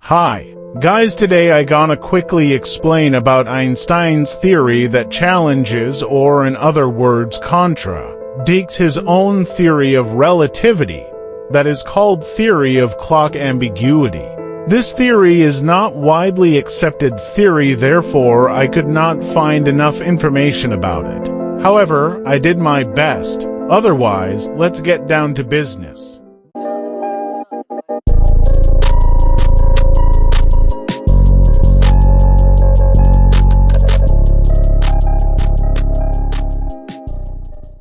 Hi, guys, today I gonna quickly explain about Einstein's theory that challenges, or in other words contradicts his own theory of relativity, that is called theory of clock ambiguity. This theory is not widely accepted theory, therefore I could not find enough information about it. However, I did my best. Otherwise, let's get down to business.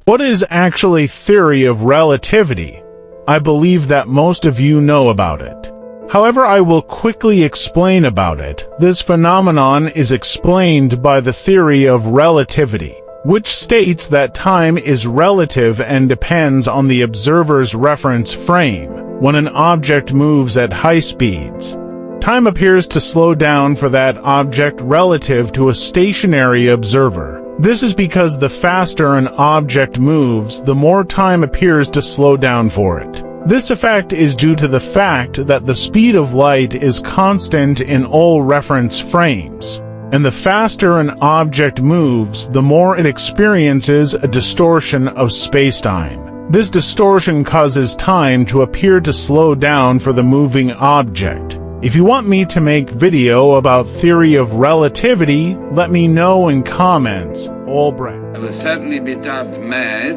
What is actually theory of relativity? I believe that most of you know about it. However, I will quickly explain about it. This phenomenon is explained by the theory of relativity, which states that time is relative and depends on the observer's reference frame. When an object moves at high speeds, time appears to slow down for that object relative to a stationary observer. This is because the faster an object moves, the more time appears to slow down for it. This effect is due to the fact that the speed of light is constant in all reference frames, and the faster an object moves, the more it experiences a distortion of spacetime. This distortion causes time to appear to slow down for the moving object. If you want me to make video about theory of relativity, let me know in comments. Albrecht. I will certainly be dubbed mad.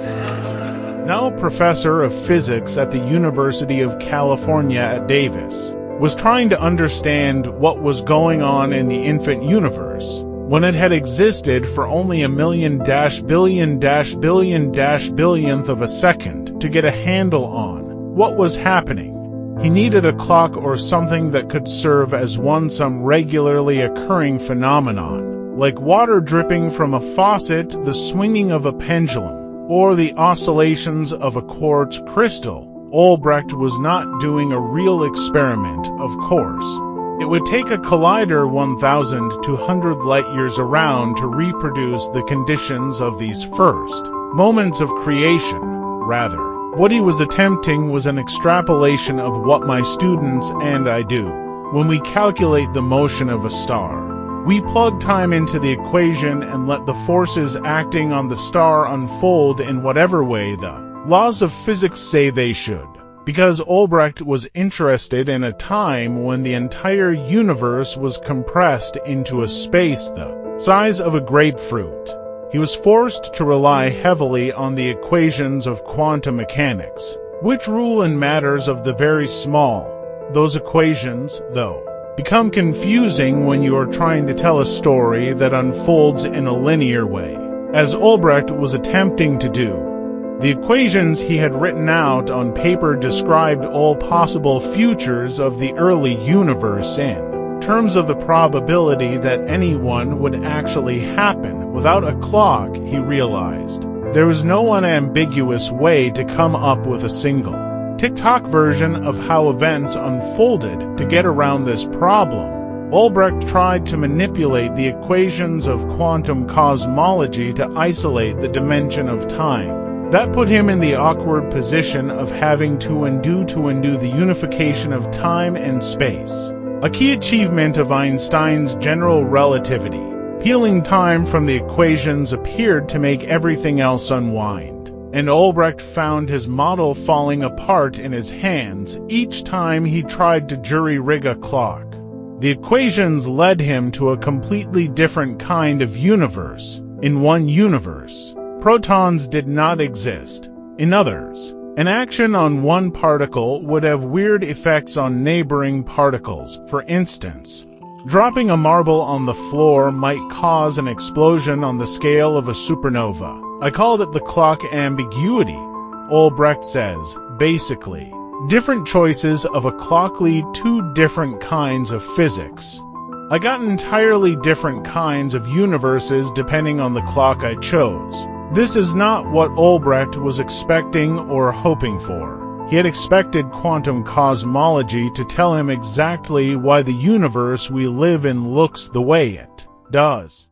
Now professor of physics at the University of California at Davis, was trying to understand what was going on in the infant universe when it had existed for only a million-billion-billionth of a second to get a handle on what was happening. He needed a clock or something that could serve as some regularly occurring phenomenon, like water dripping from a faucet, the swinging of a pendulum, or the oscillations of a quartz crystal. Albrecht was not doing a real experiment, of course. It would take a collider 1,200 light-years around to reproduce the conditions of these first moments of creation, rather. What he was attempting was an extrapolation of what my students and I do when we calculate the motion of a star. We plug time into the equation and let the forces acting on the star unfold in whatever way the laws of physics say they should. Because Albrecht was interested in a time when the entire universe was compressed into a space the size of a grapefruit, he was forced to rely heavily on the equations of quantum mechanics, which rule in matters of the very small. Those equations, though, become confusing when you are trying to tell a story that unfolds in a linear way, as Albrecht was attempting to do. The equations he had written out on paper described all possible futures of the early universe in terms of the probability that anyone would actually happen. Without a clock, he realized, there was no unambiguous way to come up with a single tick-tock version of how events unfolded. To get around this problem, Albrecht tried to manipulate the equations of quantum cosmology to isolate the dimension of time. That put him in the awkward position of having to undo the unification of time and space, a key achievement of Einstein's general relativity. Peeling time from the equations appeared to make everything else unwind, and Albrecht found his model falling apart in his hands each time he tried to jury-rig a clock. The equations led him to a completely different kind of universe. In one universe, protons did not exist. In others, an action on one particle would have weird effects on neighboring particles. For instance, dropping a marble on the floor might cause an explosion on the scale of a supernova. I called it the clock ambiguity. Albrecht says, basically, different choices of a clock lead to different kinds of physics. I got entirely different kinds of universes depending on the clock I chose. This is not what Albrecht was expecting or hoping for. He had expected quantum cosmology to tell him exactly why the universe we live in looks the way it does.